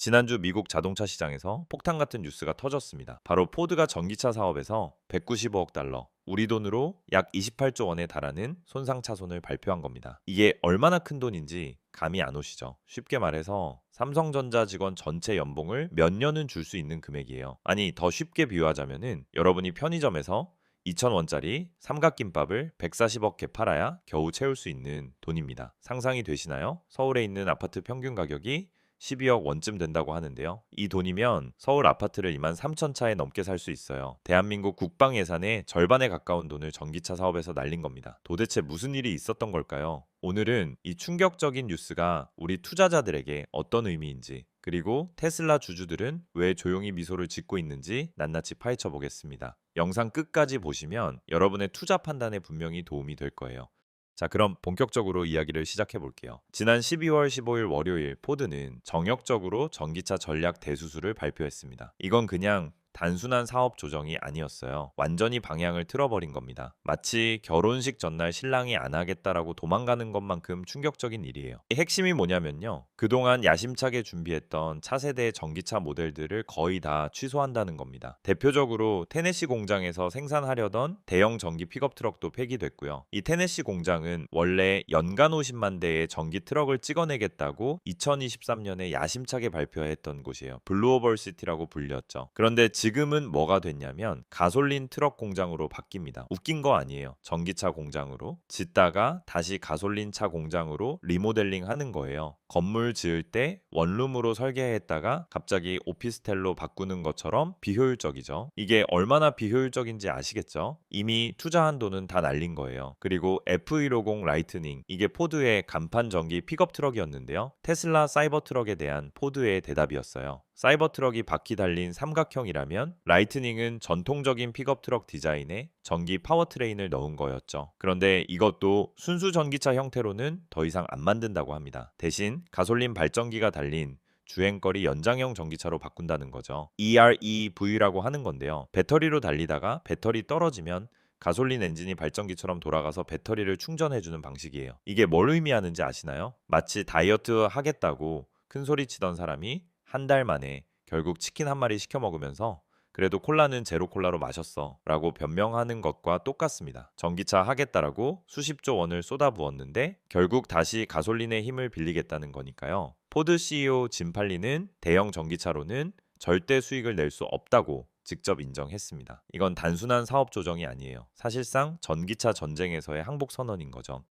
지난주 미국 자동차 시장에서 폭탄 같은 뉴스가 터졌습니다. 바로 포드가 전기차 사업에서 195억 달러, 우리 돈으로 약 28조 원에 달하는 손상차손을 발표한 겁니다. 이게 얼마나 큰 돈인지 감이 안 오시죠? 쉽게 말해서 삼성전자 직원 전체 연봉을 몇 년은 줄 수 있는 금액이에요. 아니, 더 쉽게 비유하자면은 여러분이 편의점에서 2,000원짜리 삼각김밥을 140억 개 팔아야 겨우 채울 수 있는 돈입니다. 상상이 되시나요? 서울에 있는 아파트 평균 가격이 12억 원쯤 된다고 하는데요. 이 돈이면 서울 아파트를 2만 3천 차에 넘게 살 수 있어요. 대한민국 국방 예산의 절반에 가까운 돈을 전기차 사업에서 날린 겁니다. 도대체 무슨 일이 있었던 걸까요? 오늘은 이 충격적인 뉴스가 우리 투자자들에게 어떤 의미인지, 그리고 테슬라 주주들은 왜 조용히 미소를 짓고 있는지 낱낱이 파헤쳐 보겠습니다. 영상 끝까지 보시면 여러분의 투자 판단에 분명히 도움이 될 거예요. 자, 그럼 본격적으로 이야기를 시작해 볼게요. 지난 12월 15일 월요일 포드는 정역적으로 전기차 전략 대수술을 발표했습니다. 이건 그냥 단순한 사업 조정이 아니었어요. 완전히 방향을 틀어버린 겁니다. 마치 결혼식 전날 신랑이 안 하겠다라고 도망가는 것만큼 충격적인 일이에요. 이 핵심이 뭐냐면요. 그동안 야심차게 준비했던 차세대 전기차 모델들을 거의 다 취소한다는 겁니다. 대표적으로 테네시 공장에서 생산하려던 대형 전기 픽업 트럭도 폐기됐고요. 이 테네시 공장은 원래 연간 50만 대의 전기 트럭을 찍어내겠다고 2023년에 야심차게 발표했던 곳이에요. 블루오벌시티라고 불렸죠. 그런데 지금은 뭐가 됐냐면 가솔린 트럭 공장으로 바뀝니다. 웃긴 거 아니에요. 전기차 공장으로 짓다가 다시 가솔린 차 공장으로 리모델링 하는 거예요. 건물 지을 때 원룸으로 설계했다가 갑자기 오피스텔로 바꾸는 것처럼 비효율적이죠. 이게 얼마나 비효율적인지 아시겠죠? 이미 투자한 돈은 다 날린 거예요. 그리고 F150 라이트닝, 이게 포드의 간판 전기 픽업 트럭이었는데요. 테슬라 사이버 트럭에 대한 포드의 대답이었어요. 사이버 트럭이 바퀴 달린 삼각형이라면 라이트닝은 전통적인 픽업 트럭 디자인에 전기 파워트레인을 넣은 거였죠. 그런데 이것도 순수 전기차 형태로는 더 이상 안 만든다고 합니다. 대신 가솔린 발전기가 달린 주행거리 연장형 전기차로 바꾼다는 거죠. EREV라고 하는 건데요. 배터리로 달리다가 배터리 떨어지면 가솔린 엔진이 발전기처럼 돌아가서 배터리를 충전해주는 방식이에요. 이게 뭘 의미하는지 아시나요? 마치 다이어트 하겠다고 큰 소리 치던 사람이 한 달 만에 결국 치킨 한 마리 시켜 먹으면서 그래도 콜라는 제로 콜라로 마셨어 라고 변명하는 것과 똑같습니다. 전기차 하겠다라고 수십조 원을 쏟아부었는데 결국 다시 가솔린의 힘을 빌리겠다는 거니까요. 포드 CEO 짐 팔리는 대형 전기차로는 절대 수익을 낼 수 없다고 직접 인정했습니다. 이건 단순한 사업 조정이 아니에요. 사실상 전기차 전쟁에서의 항복 선언인 거죠.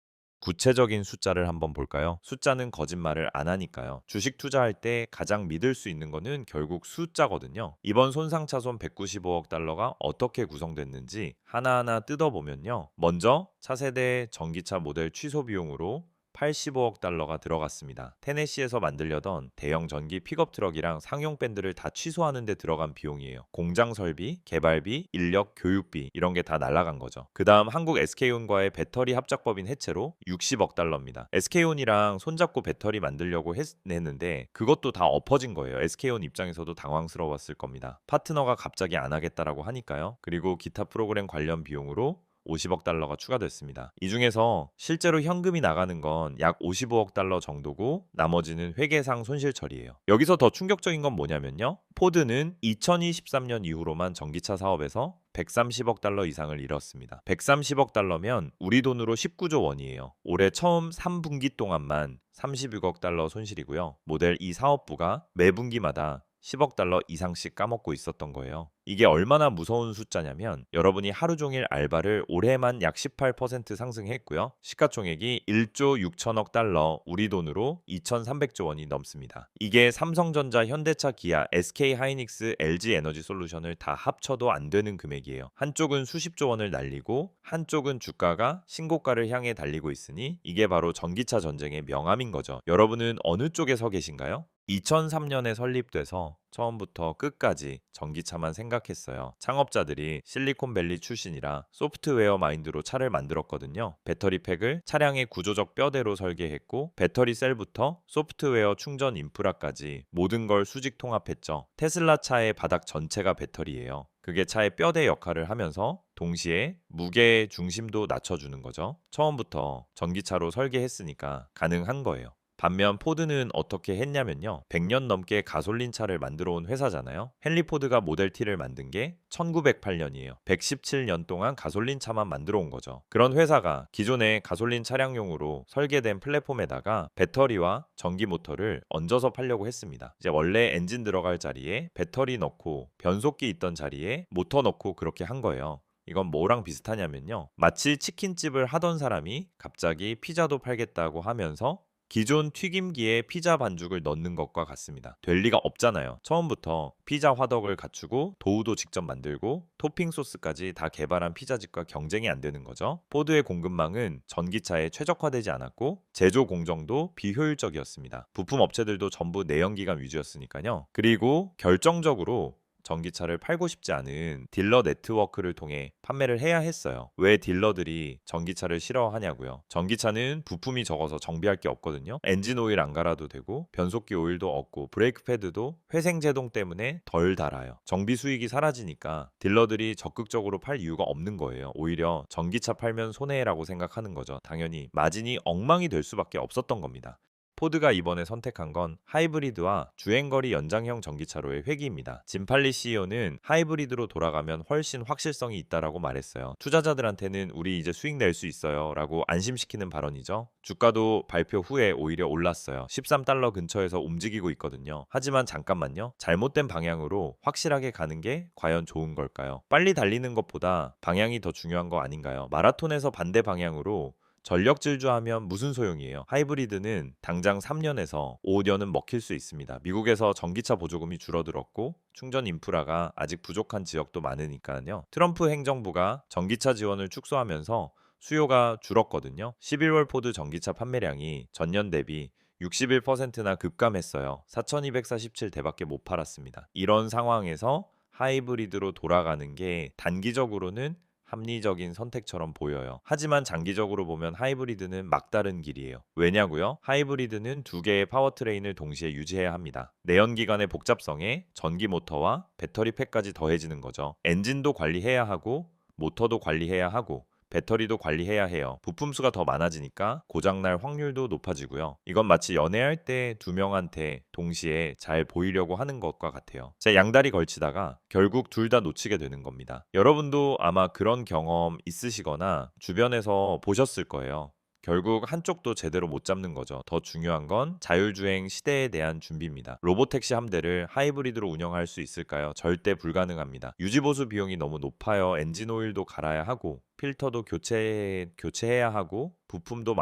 구체적인 숫자를 한번 볼까요? 숫자는 거짓말을 안 하니까요. 주식 투자할 때 가장 믿을 수 있는 거는 결국 숫자거든요. 이번 손상차손 195억 달러가 어떻게 구성됐는지 하나하나 뜯어보면요. 먼저 차세대 전기차 모델 취소 비용으로 85억 달러가 들어갔습니다. 테네시에서 만들려던 대형 전기 픽업 트럭이랑 상용 밴드를 다 취소하는 데 들어간 비용이에요. 공장 설비, 개발비, 인력, 교육비 이런 게 다 날아간 거죠. 그 다음 한국 SK온과의 배터리 합작법인 해체로 60억 달러입니다. SK온이랑 손잡고 배터리 만들려고 했는데 그것도 다 엎어진 거예요. SK온 입장에서도 당황스러웠을 겁니다. 파트너가 갑자기 안 하겠다라고 하니까요. 그리고 기타 프로그램 관련 비용으로 50억 달러가 추가됐습니다. 이 중에서 실제로 현금이 나가는 건 약 55억 달러 정도고 나머지는 회계상 손실 처리예요. 여기서 더 충격적인 건 뭐냐면요. 포드는 2023년 이후로만 전기차 사업에서 130억 달러 이상을 잃었습니다. 130억 달러면 우리 돈으로 19조 원이에요. 올해 처음 3분기 동안만 36억 달러 손실이고요. 모델 이 사업부가 매분기마다 10억 달러 이상씩 까먹고 있었던 거예요. 이게 얼마나 무서운 숫자냐면 여러분이 하루 종일 알바를 올해만 약 18% 상승했고요. 시가총액이 1조 6천억 달러, 우리 돈으로 2,300조 원이 넘습니다. 이게 삼성전자, 현대차, 기아, SK 하이닉스, LG 에너지 솔루션을 다 합쳐도 안 되는 금액이에요. 한쪽은 수십조 원을 날리고 한쪽은 주가가 신고가를 향해 달리고 있으니 이게 바로 전기차 전쟁의 명암인 거죠. 여러분은 어느 쪽에 서 계신가요? 2003년에 설립돼서 처음부터 끝까지 전기차만 생각했어요. 창업자들이 실리콘밸리 출신이라 소프트웨어 마인드로 차를 만들었거든요. 배터리팩을 차량의 구조적 뼈대로 설계했고 배터리 셀부터 소프트웨어 충전 인프라까지 모든 걸 수직 통합했죠. 테슬라 차의 바닥 전체가 배터리예요. 그게 차의 뼈대 역할을 하면서 동시에 무게 중심도 낮춰주는 거죠. 처음부터 전기차로 설계했으니까 가능한 거예요. 반면 포드는 어떻게 했냐면요. 100년 넘게 가솔린 차를 만들어 온 회사잖아요. 헨리 포드가 모델 T를 만든 게 1908년이에요. 117년 동안 가솔린 차만 만들어 온 거죠. 그런 회사가 기존의 가솔린 차량용으로 설계된 플랫폼에다가 배터리와 전기 모터를 얹어서 팔려고 했습니다. 이제 원래 엔진 들어갈 자리에 배터리 넣고 변속기 있던 자리에 모터 넣고 그렇게 한 거예요. 이건 뭐랑 비슷하냐면요. 마치 치킨집을 하던 사람이 갑자기 피자도 팔겠다고 하면서 기존 튀김기에 피자 반죽을 넣는 것과 같습니다. 될 리가 없잖아요. 처음부터 피자 화덕을 갖추고 도우도 직접 만들고 토핑 소스까지 다 개발한 피자집과 경쟁이 안 되는 거죠. 포드의 공급망은 전기차에 최적화되지 않았고 제조 공정도 비효율적이었습니다. 부품 업체들도 전부 내연기관 위주였으니까요. 그리고 결정적으로 전기차를 팔고 싶지 않은 딜러 네트워크를 통해 판매를 해야 했어요. 왜 딜러들이 전기차를 싫어하냐고요? 전기차는 부품이 적어서 정비할 게 없거든요. 엔진 오일 안 갈아도 되고 변속기 오일도 없고 브레이크 패드도 회생 제동 때문에 덜 달아요. 정비 수익이 사라지니까 딜러들이 적극적으로 팔 이유가 없는 거예요. 오히려 전기차 팔면 손해라고 생각하는 거죠. 당연히 마진이 엉망이 될 수밖에 없었던 겁니다. 포드가 이번에 선택한 건 하이브리드와 주행거리 연장형 전기차로의 회귀입니다. 짐팔리 CEO는 하이브리드로 돌아가면 훨씬 확실성이 있다라고 말했어요. 투자자들한테는 우리 이제 수익 낼 수 있어요 라고 안심시키는 발언이죠. 주가도 발표 후에 오히려 올랐어요. 13달러 근처에서 움직이고 있거든요. 하지만 잠깐만요. 잘못된 방향으로 확실하게 가는 게 과연 좋은 걸까요? 빨리 달리는 것보다 방향이 더 중요한 거 아닌가요? 마라톤에서 반대 방향으로 전력 질주하면 무슨 소용이에요? 하이브리드는 당장 3년에서 5년은 먹힐 수 있습니다. 미국에서 전기차 보조금이 줄어들었고 충전 인프라가 아직 부족한 지역도 많으니까요. 트럼프 행정부가 전기차 지원을 축소하면서 수요가 줄었거든요. 11월 포드 전기차 판매량이 전년 대비 61%나 급감했어요. 4,247 대밖에 못 팔았습니다. 이런 상황에서 하이브리드로 돌아가는 게 단기적으로는 합리적인 선택처럼 보여요. 하지만 장기적으로 보면 하이브리드는 막다른 길이에요. 왜냐고요? 하이브리드는 두 개의 파워트레인을 동시에 유지해야 합니다. 내연기관의 복잡성에 전기 모터와 배터리 팩까지 더해지는 거죠. 엔진도 관리해야 하고 모터도 관리해야 하고 배터리도 관리해야 해요. 부품수가 더 많아지니까 고장날 확률도 높아지고요. 이건 마치 연애할 때 두 명한테 동시에 잘 보이려고 하는 것과 같아요. 제 양다리 걸치다가 결국 둘 다 놓치게 되는 겁니다. 여러분도 아마 그런 경험 있으시거나 주변에서 보셨을 거예요. 결국 한쪽도 제대로 못 잡는 거죠. 더 중요한 건 자율주행 시대에 대한 준비입니다. 로보택시 함대를 하이브리드로 운영할 수 있을까요? 절대 불가능합니다. 유지보수 비용이 너무 높아요. 엔진 오일도 갈아야 하고 필터도 교체해야 하고 부품도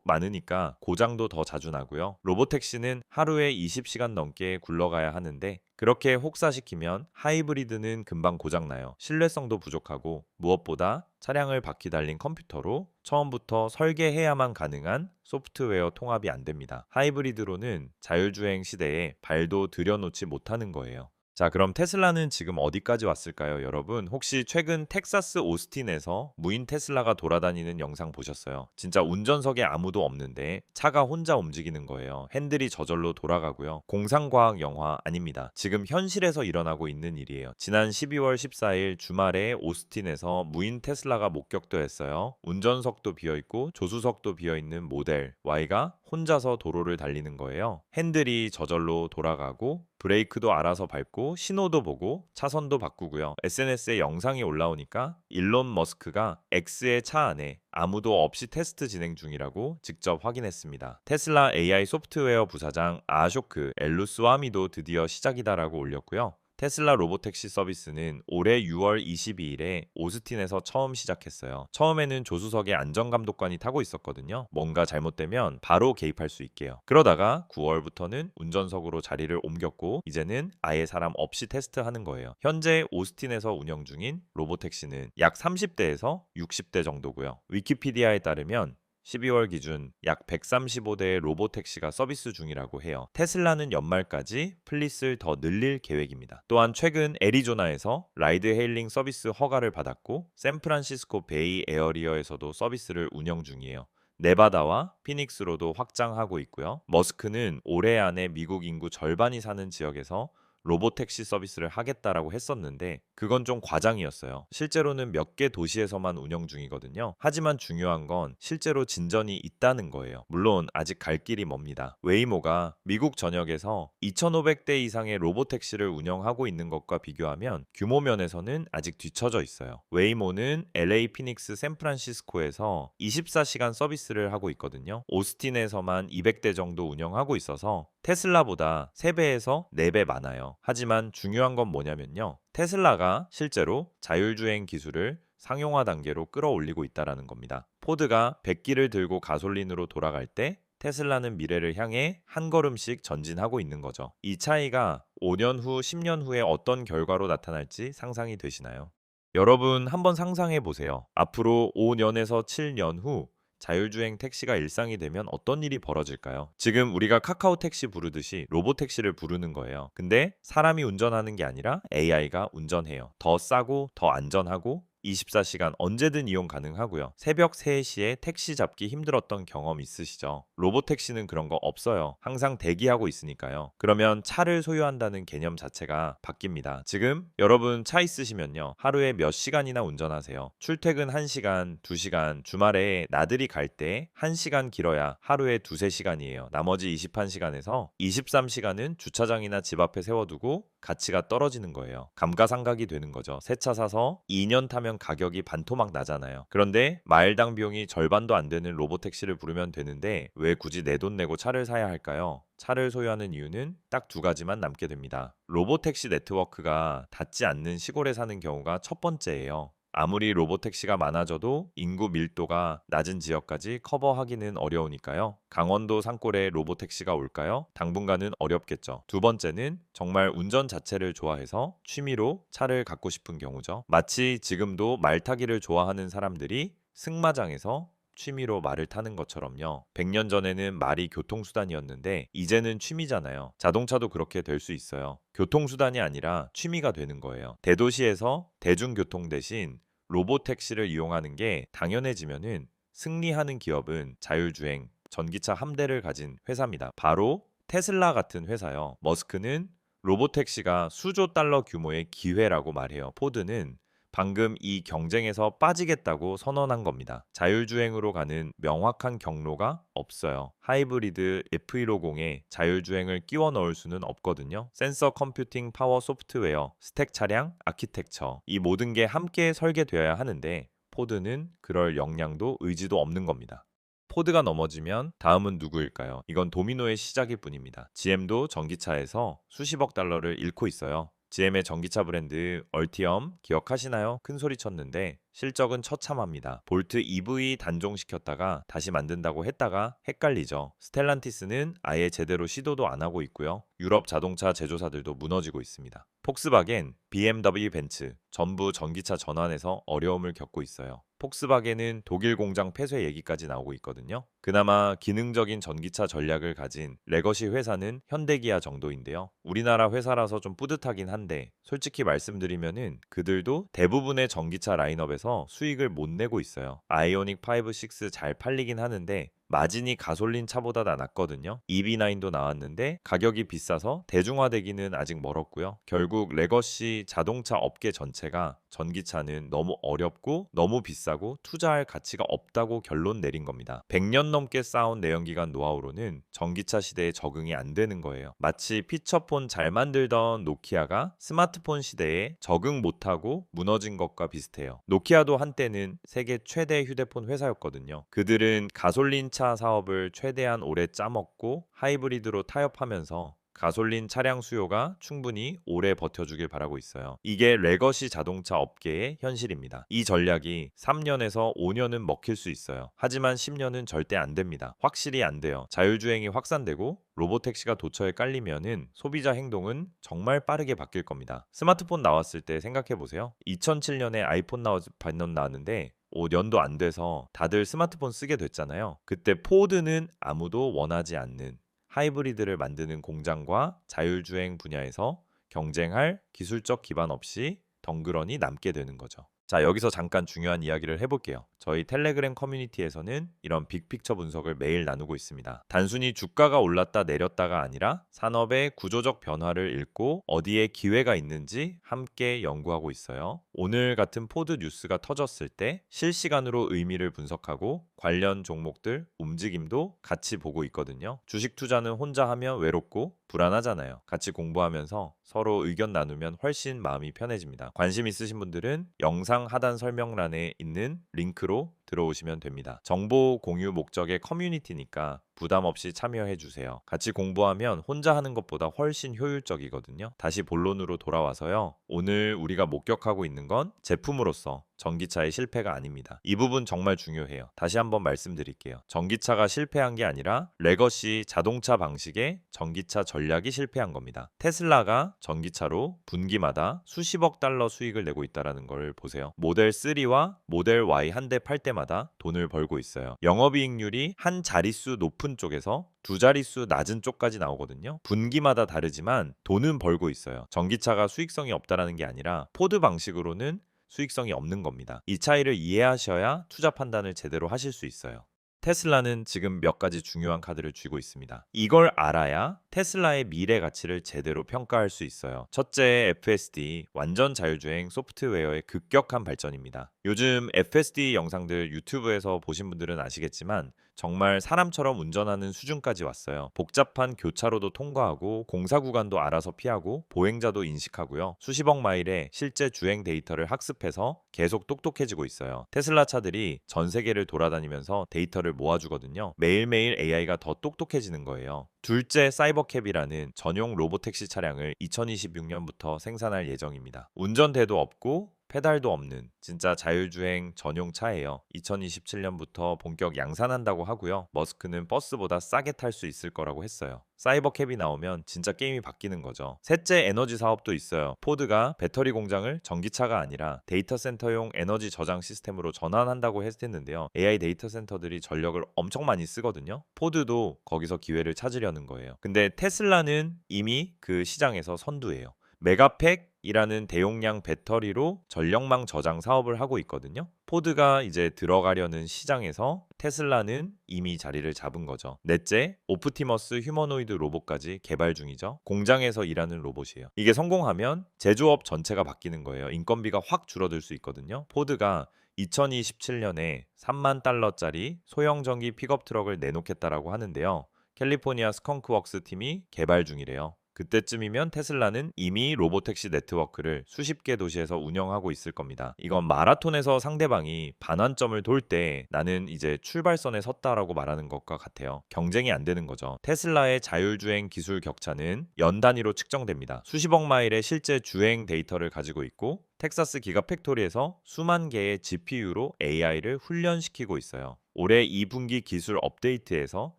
많으니까 고장도 더 자주 나고요. 로보택시는 하루에 20시간 넘게 굴러가야 하는데 그렇게 혹사시키면 하이브리드는 금방 고장나요. 신뢰성도 부족하고 무엇보다 차량을 바퀴 달린 컴퓨터로 처음부터 설계해야만 가능한 소프트웨어 통합이 안 됩니다. 하이브리드로는 자율주행 시대에 발도 들여놓지 못하는 거예요. 자, 그럼 테슬라는 지금 어디까지 왔을까요, 여러분? 혹시 최근 텍사스 오스틴에서 무인 테슬라가 돌아다니는 영상 보셨어요? 진짜 운전석에 아무도 없는데 차가 혼자 움직이는 거예요. 핸들이 저절로 돌아가고요. 공상과학 영화 아닙니다. 지금 현실에서 일어나고 있는 일이에요. 지난 12월 14일 주말에 오스틴에서 무인 테슬라가 목격됐어요. 운전석도 비어있고 조수석도 비어있는 모델 Y가 혼자서 도로를 달리는 거예요. 핸들이 저절로 돌아가고 브레이크도 알아서 밟고 신호도 보고 차선도 바꾸고요. SNS에 영상이 올라오니까 일론 머스크가 X의 차 안에 아무도 없이 테스트 진행 중이라고 직접 확인했습니다. 테슬라 AI 소프트웨어 부사장 아쇼크 엘루스와미도 드디어 시작이다라고 올렸고요. 테슬라 로보택시 서비스는 올해 6월 22일에 오스틴에서 처음 시작했어요. 처음에는 조수석에 안전감독관이 타고 있었거든요. 뭔가 잘못되면 바로 개입할 수 있게요. 그러다가 9월부터는 운전석으로 자리를 옮겼고 이제는 아예 사람 없이 테스트하는 거예요. 현재 오스틴에서 운영 중인 로보택시는 약 30대에서 60대 정도고요. 위키피디아에 따르면 12월 기준 약 135대의 로보택시가 서비스 중이라고 해요. 테슬라는 연말까지 플릿을 더 늘릴 계획입니다. 또한 최근 애리조나에서 라이드 헤일링 서비스 허가를 받았고 샌프란시스코 베이 에어리어에서도 서비스를 운영 중이에요. 네바다와 피닉스로도 확장하고 있고요. 머스크는 올해 안에 미국 인구 절반이 사는 지역에서 로보택시 서비스를 하겠다라고 했었는데 그건 좀 과장이었어요. 실제로는 몇 개 도시에서만 운영 중이거든요. 하지만 중요한 건 실제로 진전이 있다는 거예요. 물론 아직 갈 길이 멉니다. 웨이모가 미국 전역에서 2,500대 이상의 로보택시를 운영하고 있는 것과 비교하면 규모 면에서는 아직 뒤처져 있어요. 웨이모는 LA, 피닉스, 샌프란시스코에서 24시간 서비스를 하고 있거든요. 오스틴에서만 200대 정도 운영하고 있어서 테슬라보다 3배에서 4배 많아요. 하지만 중요한 건 뭐냐면요. 테슬라가 실제로 자율주행 기술을 상용화 단계로 끌어올리고 있다는 겁니다. 포드가 100기를 들고 가솔린으로 돌아갈 때 테슬라는 미래를 향해 한 걸음씩 전진하고 있는 거죠. 이 차이가 5년 후, 10년 후에 어떤 결과로 나타날지 상상이 되시나요? 여러분 한번 상상해 보세요. 앞으로 5년에서 7년 후 자율주행 택시가 일상이 되면 어떤 일이 벌어질까요? 지금 우리가 카카오 택시 부르듯이 로봇 택시를 부르는 거예요. 근데 사람이 운전하는 게 아니라 AI가 운전해요. 더 싸고 더 안전하고 24시간 언제든 이용 가능하고요. 새벽 3시에 택시 잡기 힘들었던 경험 있으시죠? 로봇 택시는 그런 거 없어요. 항상 대기하고 있으니까요. 그러면 차를 소유한다는 개념 자체가 바뀝니다. 지금 여러분 차 있으시면요. 하루에 몇 시간이나 운전하세요? 출퇴근 1시간, 2시간, 주말에 나들이 갈 때 1시간 길어야 하루에 2-3시간이에요. 나머지 21시간에서 23시간은 주차장이나 집 앞에 세워두고 가치가 떨어지는 거예요. 감가상각이 되는 거죠. 새 차 사서 2년 타면 가격이 반토막 나잖아요. 그런데 마일당 비용이 절반도 안 되는 로보택시를 부르면 되는데 왜 굳이 내 돈 내고 차를 사야 할까요? 차를 소유하는 이유는 딱 2가지만 남게 됩니다. 로보택시 네트워크가 닿지 않는 시골에 사는 경우가 첫 번째예요. 아무리 로보택시가 많아져도 인구 밀도가 낮은 지역까지 커버하기는 어려우니까요. 강원도 산골에 로보택시가 올까요? 당분간은 어렵겠죠. 두 번째는 정말 운전 자체를 좋아해서 취미로 차를 갖고 싶은 경우죠. 마치 지금도 말 타기를 좋아하는 사람들이 승마장에서 취미로 말을 타는 것처럼요. 100년 전에는 말이 교통수단이었는데 이제는 취미잖아요. 자동차도 그렇게 될 수 있어요. 교통수단이 아니라 취미가 되는 거예요. 대도시에서 대중교통 대신 로보택시를 이용하는 게 당연해지면은 승리하는 기업은 자율주행 전기차 함대를 가진 회사입니다. 바로 테슬라 같은 회사요. 머스크는 로보택시가 수조 달러 규모의 기회라고 말해요. 포드는 방금 이 경쟁에서 빠지겠다고 선언한 겁니다. 자율주행으로 가는 명확한 경로가 없어요. 하이브리드 F150에 자율주행을 끼워 넣을 수는 없거든요. 센서 컴퓨팅, 파워 소프트웨어, 스택 차량, 아키텍처 이 모든 게 함께 설계되어야 하는데 포드는 그럴 역량도 의지도 없는 겁니다. 포드가 넘어지면 다음은 누구일까요? 이건 도미노의 시작일 뿐입니다. GM도 전기차에서 수십억 달러를 잃고 있어요. GM의 전기차 브랜드 얼티엄 기억하시나요? 큰 소리 쳤는데 실적은 처참합니다. 볼트 EV 단종시켰다가 다시 만든다고 했다가 헷갈리죠. 스텔란티스는 아예 제대로 시도도 안 하고 있고요. 유럽 자동차 제조사들도 무너지고 있습니다. 폭스바겐, BMW, 벤츠 전부 전기차 전환에서 어려움을 겪고 있어요. 폭스바겐은 독일 공장 폐쇄 얘기까지 나오고 있거든요. 그나마 기능적인 전기차 전략을 가진 레거시 회사는 현대기아 정도인데요. 우리나라 회사라서 좀 뿌듯하긴 한데 솔직히 말씀드리면은 그들도 대부분의 전기차 라인업에서 수익을 못 내고 있어요. 아이오닉 5, 6 잘 팔리긴 하는데 마진이 가솔린 차보다 다 낮거든요. EV9도 나왔는데 가격이 비싸서 대중화되기는 아직 멀었고요. 결국 레거시 자동차 업계 전체가 전기차는 너무 어렵고 너무 비싸고 투자할 가치가 없다고 결론 내린 겁니다. 100년 넘게 쌓아온 내연기관 노하우로는 전기차 시대에 적응이 안 되는 거예요. 마치 피처폰 잘 만들던 노키아가 스마트폰 시대에 적응 못하고 무너진 것과 비슷해요. 노키아도 한때는 세계 최대 휴대폰 회사였거든요. 그들은 가솔린 차 사업을 최대한 오래 짜먹고 하이브리드로 타협하면서 가솔린 차량 수요가 충분히 오래 버텨주길 바라고 있어요. 이게 레거시 자동차 업계의 현실입니다. 이 전략이 3년에서 5년은 먹힐 수 있어요. 하지만 10년은 절대 안 됩니다. 확실히 안 돼요. 자율주행이 확산되고 로보택시가 도처에 깔리면은 소비자 행동은 정말 빠르게 바뀔 겁니다. 스마트폰 나왔을 때 생각해 보세요. 2007년에 아이폰 나왔는데 5년도 안 돼서 다들 스마트폰 쓰게 됐잖아요. 그때 포드는 아무도 원하지 않는 하이브리드를 만드는 공장과 자율주행 분야에서 경쟁할 기술적 기반 없이 덩그러니 남게 되는 거죠. 자, 여기서 잠깐 중요한 이야기를 해볼게요. 저희 텔레그램 커뮤니티에서는 이런 빅픽처 분석을 매일 나누고 있습니다. 단순히 주가가 올랐다 내렸다가 아니라 산업의 구조적 변화를 읽고 어디에 기회가 있는지 함께 연구하고 있어요. 오늘 같은 포드 뉴스가 터졌을 때 실시간으로 의미를 분석하고 관련 종목들 움직임도 같이 보고 있거든요. 주식 투자는 혼자 하면 외롭고 불안하잖아요. 같이 공부하면서 서로 의견 나누면 훨씬 마음이 편해집니다. 관심 있으신 분들은 영상 하단 설명란에 있는 링크로 들어오시면 됩니다. 정보 공유 목적의 커뮤니티니까 부담 없이 참여해 주세요. 같이 공부하면 혼자 하는 것보다 훨씬 효율적이거든요. 다시 본론으로 돌아와서요. 오늘 우리가 목격하고 있는 건 제품으로서 전기차의 실패가 아닙니다. 이 부분 정말 중요해요. 다시 한번 말씀드릴게요. 전기차가 실패한 게 아니라 레거시 자동차 방식의 전기차 전략이 실패한 겁니다. 테슬라가 전기차로 분기마다 수십억 달러 수익을 내고 있다는 걸 보세요. 모델 3와 모델 Y 한 대 팔 때마다 돈을 벌고 있어요. 영업이익률이 한 자릿수 높은 쪽에서 두 자릿수 낮은 쪽까지 나오거든요. 분기마다 다르지만 돈은 벌고 있어요. 전기차가 수익성이 없다라는 게 아니라 포드 방식으로는 수익성이 없는 겁니다. 이 차이를 이해하셔야 투자 판단을 제대로 하실 수 있어요. 테슬라는 지금 몇 가지 중요한 카드를 쥐고 있습니다. 이걸 알아야 테슬라의 미래 가치를 제대로 평가할 수 있어요. 첫째, FSD, 완전 자율주행 소프트웨어의 급격한 발전입니다. 요즘 FSD 영상들 유튜브에서 보신 분들은 아시겠지만 정말 사람처럼 운전하는 수준까지 왔어요. 복잡한 교차로도 통과하고 공사 구간도 알아서 피하고 보행자도 인식하고요. 수십억 마일의 실제 주행 데이터를 학습해서 계속 똑똑해지고 있어요. 테슬라 차들이 전 세계를 돌아다니면서 데이터를 모아주거든요. 매일매일 AI가 더 똑똑해지는 거예요. 둘째, 사이버캡이라는 전용 로보택시 차량을 2026년부터 생산할 예정입니다. 운전대도 없고 페달도 없는 진짜 자율주행 전용 차예요. 2027년부터 본격 양산한다고 하고요. 머스크는 버스보다 싸게 탈 수 있을 거라고 했어요. 사이버캡이 나오면 진짜 게임이 바뀌는 거죠. 셋째, 에너지 사업도 있어요. 포드가 배터리 공장을 전기차가 아니라 데이터 센터용 에너지 저장 시스템으로 전환한다고 했는데요. AI 데이터 센터들이 전력을 엄청 많이 쓰거든요. 포드도 거기서 기회를 찾으려는 거예요. 근데 테슬라는 이미 그 시장에서 선두예요. 메가팩이라는 대용량 배터리로 전력망 저장 사업을 하고 있거든요. 포드가 이제 들어가려는 시장에서 테슬라는 이미 자리를 잡은 거죠. 넷째, 오프티머스 휴머노이드 로봇까지 개발 중이죠. 공장에서 일하는 로봇이에요. 이게 성공하면 제조업 전체가 바뀌는 거예요. 인건비가 확 줄어들 수 있거든요. 포드가 2027년에 3만 달러짜리 소형 전기 픽업 트럭을 내놓겠다라고 하는데요. 캘리포니아 스컹크웍스 팀이 개발 중이래요. 그때쯤이면 테슬라는 이미 로보택시 네트워크를 수십 개 도시에서 운영하고 있을 겁니다. 이건 마라톤에서 상대방이 반환점을 돌 때 나는 이제 출발선에 섰다라고 말하는 것과 같아요. 경쟁이 안 되는 거죠. 테슬라의 자율주행 기술 격차는 연 단위로 측정됩니다. 수십억 마일의 실제 주행 데이터를 가지고 있고 텍사스 기가팩토리에서 수만 개의 GPU로 AI를 훈련시키고 있어요. 올해 2분기 기술 업데이트에서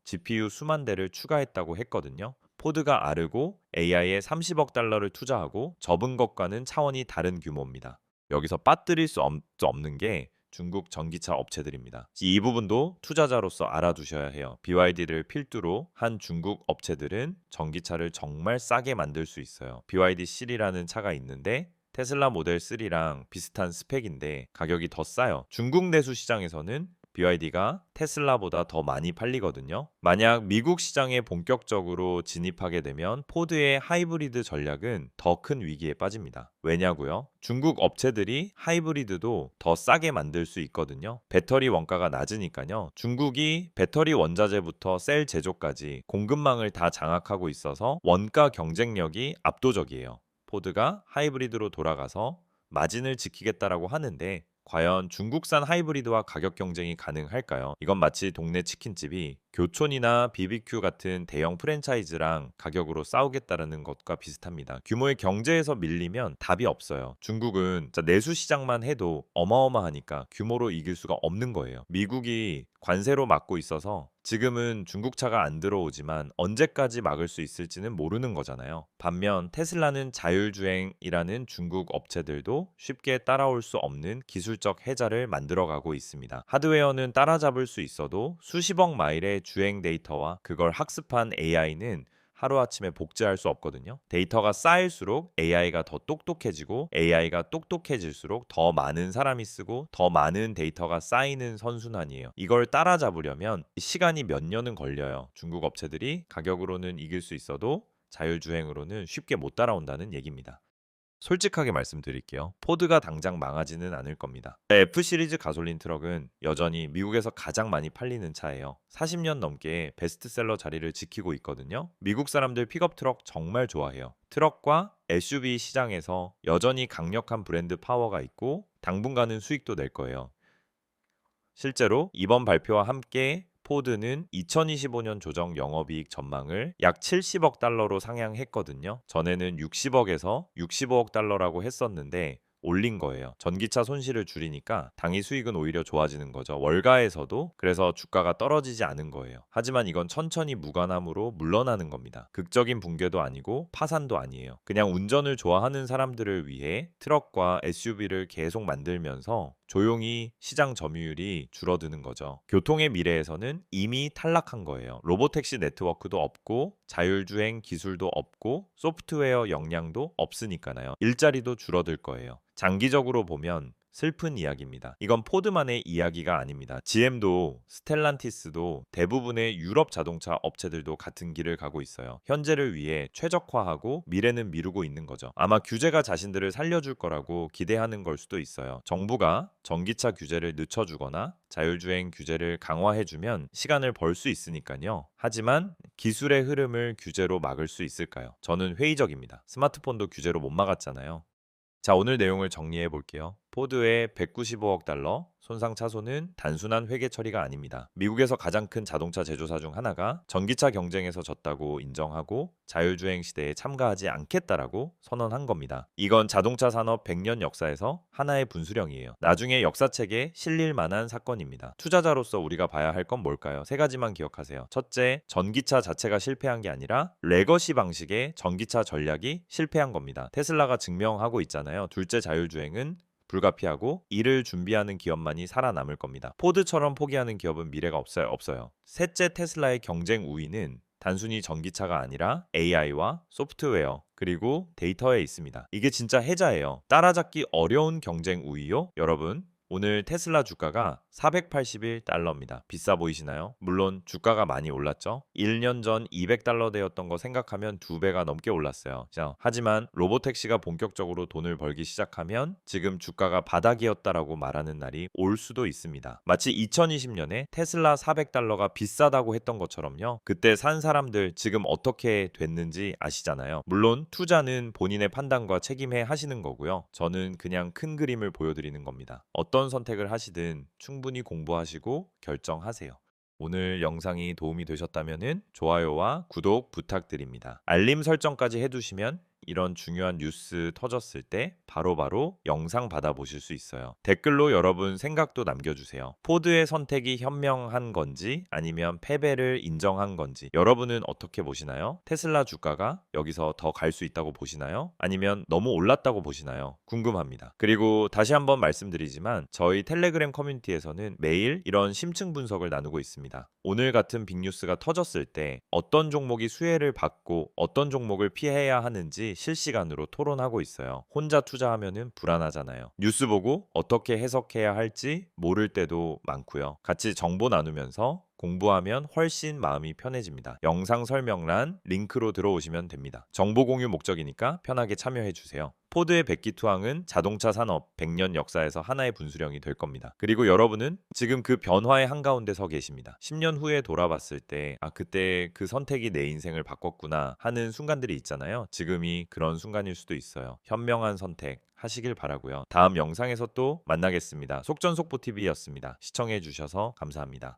GPU 수만 대를 추가했다고 했거든요. 포드가 아르고 AI에 30억 달러를 투자하고 접은 것과는 차원이 다른 규모입니다. 여기서 빠뜨릴 수 없는 게 중국 전기차 업체들입니다. 이 부분도 투자자로서 알아두셔야 해요. BYD를 필두로 한 중국 업체들은 전기차를 정말 싸게 만들 수 있어요. BYD C라는 차가 있는데 테슬라 모델 3랑 비슷한 스펙인데 가격이 더 싸요. 중국 내수 시장에서는 BYD가 테슬라보다 더 많이 팔리거든요. 만약 미국 시장에 본격적으로 진입하게 되면 포드의 하이브리드 전략은 더 큰 위기에 빠집니다. 왜냐고요? 중국 업체들이 하이브리드도 더 싸게 만들 수 있거든요. 배터리 원가가 낮으니까요. 중국이 배터리 원자재부터 셀 제조까지 공급망을 다 장악하고 있어서 원가 경쟁력이 압도적이에요. 포드가 하이브리드로 돌아가서 마진을 지키겠다라고 하는데 과연 중국산 하이브리드와 가격 경쟁이 가능할까요? 이건 마치 동네 치킨집이 교촌이나 BBQ 같은 대형 프랜차이즈랑 가격으로 싸우겠다라는 것과 비슷합니다. 규모의 경제에서 밀리면 답이 없어요. 중국은 내수 시장만 해도 어마어마하니까 규모로 이길 수가 없는 거예요. 미국이 관세로 막고 있어서 지금은 중국차가 안 들어오지만 언제까지 막을 수 있을지는 모르는 거잖아요. 반면 테슬라는 자율주행이라는 중국 업체들도 쉽게 따라올 수 없는 기술적 해자를 만들어가고 있습니다. 하드웨어는 따라잡을 수 있어도 수십억 마일의 주행 데이터와 그걸 학습한 AI는 하루아침에 복제할 수 없거든요. 데이터가 쌓일수록 AI가 더 똑똑해지고 AI가 똑똑해질수록 더 많은 사람이 쓰고 더 많은 데이터가 쌓이는 선순환이에요. 이걸 따라잡으려면 시간이 몇 년은 걸려요. 중국 업체들이 가격으로는 이길 수 있어도 자율주행으로는 쉽게 못 따라온다는 얘기입니다. 솔직하게 말씀드릴게요. 포드가 당장 망하지는 않을 겁니다. F 시리즈 가솔린 트럭은 여전히 미국에서 가장 많이 팔리는 차예요. 40년 넘게 베스트셀러 자리를 지키고 있거든요. 미국 사람들 픽업 트럭 정말 좋아해요. 트럭과 SUV 시장에서 여전히 강력한 브랜드 파워가 있고 당분간은 수익도 낼 거예요. 실제로 이번 발표와 함께 포드는 2025년 조정 영업이익 전망을 약 70억 달러로 상향했거든요. 전에는 60억에서 65억 달러라고 했었는데 올린 거예요. 전기차 손실을 줄이니까 당일 수익은 오히려 좋아지는 거죠. 월가에서도 그래서 주가가 떨어지지 않은 거예요. 하지만 이건 천천히 무관함으로 물러나는 겁니다. 극적인 붕괴도 아니고 파산도 아니에요. 그냥 운전을 좋아하는 사람들을 위해 트럭과 SUV를 계속 만들면서 조용히 시장 점유율이 줄어드는 거죠. 교통의 미래에서는 이미 탈락한 거예요. 로보택시 네트워크도 없고 자율주행 기술도 없고 소프트웨어 역량도 없으니까요. 일자리도 줄어들 거예요. 장기적으로 보면 슬픈 이야기입니다. 이건 포드만의 이야기가 아닙니다. GM도 스텔란티스도 대부분의 유럽 자동차 업체들도 같은 길을 가고 있어요. 현재를 위해 최적화하고 미래는 미루고 있는 거죠. 아마 규제가 자신들을 살려줄 거라고 기대하는 걸 수도 있어요. 정부가 전기차 규제를 늦춰주거나 자율주행 규제를 강화해주면 시간을 벌 수 있으니까요. 하지만 기술의 흐름을 규제로 막을 수 있을까요? 저는 회의적입니다. 스마트폰도 규제로 못 막았잖아요. 자, 오늘 내용을 정리해 볼게요. 포드의 195억 달러 손상 차손은 단순한 회계 처리가 아닙니다. 미국에서 가장 큰 자동차 제조사 중 하나가 전기차 경쟁에서 졌다고 인정하고 자율주행 시대에 참가하지 않겠다라고 선언한 겁니다. 이건 자동차 산업 100년 역사에서 하나의 분수령이에요. 나중에 역사책에 실릴 만한 사건입니다. 투자자로서 우리가 봐야 할 건 뭘까요? 세 가지만 기억하세요. 첫째, 전기차 자체가 실패한 게 아니라 레거시 방식의 전기차 전략이 실패한 겁니다. 테슬라가 증명하고 있잖아요. 둘째, 자율주행은 불가피하고 이를 준비하는 기업만이 살아남을 겁니다. 포드처럼 포기하는 기업은 미래가 없어요. 셋째, 테슬라의 경쟁 우위는 단순히 전기차가 아니라 AI와 소프트웨어 그리고 데이터에 있습니다. 이게 진짜 해자예요. 따라잡기 어려운 경쟁 우위요. 여러분, 오늘 테슬라 주가가 481달러입니다. 비싸 보이시나요? 물론 주가가 많이 올랐죠. 1년 전 200달러 되었던 거 생각하면 2배가 넘게 올랐어요. 하지만 로보택시가 본격적으로 돈을 벌기 시작하면 지금 주가가 바닥이었다라고 말하는 날이 올 수도 있습니다. 마치 2020년에 테슬라 400달러가 비싸다고 했던 것처럼요. 그때 산 사람들 지금 어떻게 됐는지 아시잖아요. 물론 투자는 본인의 판단과 책임에 하시는 거고요. 저는 그냥 큰 그림을 보여드리는 겁니다. 어떤 선택을 하시든 충분히 공부하시고 결정하세요. 오늘 영상이 도움이 되셨다면 좋아요와 구독 부탁드립니다. 알림 설정까지 해두시면 이런 중요한 뉴스 터졌을 때 바로바로 영상 받아보실 수 있어요. 댓글로 여러분 생각도 남겨주세요. 포드의 선택이 현명한 건지 아니면 패배를 인정한 건지 여러분은 어떻게 보시나요? 테슬라 주가가 여기서 더 갈 수 있다고 보시나요? 아니면 너무 올랐다고 보시나요? 궁금합니다. 그리고 다시 한번 말씀드리지만 저희 텔레그램 커뮤니티에서는 매일 이런 심층 분석을 나누고 있습니다. 오늘 같은 빅뉴스가 터졌을 때 어떤 종목이 수혜를 받고 어떤 종목을 피해야 하는지 실시간으로 토론하고 있어요. 혼자 투자하면은 불안하잖아요. 뉴스 보고 어떻게 해석해야 할지 모를 때도 많고요. 같이 정보 나누면서 공부하면 훨씬 마음이 편해집니다. 영상 설명란 링크로 들어오시면 됩니다. 정보 공유 목적이니까 편하게 참여해 주세요. 포드의 백기투항은 자동차 산업 100년 역사에서 하나의 분수령이 될 겁니다. 그리고 여러분은 지금 그 변화의 한가운데 서 계십니다. 10년 후에 돌아봤을 때 그때 그 선택이 내 인생을 바꿨구나 하는 순간들이 있잖아요. 지금이 그런 순간일 수도 있어요. 현명한 선택 하시길 바라고요. 다음 영상에서 또 만나겠습니다. 속전속보TV였습니다. 시청해 주셔서 감사합니다.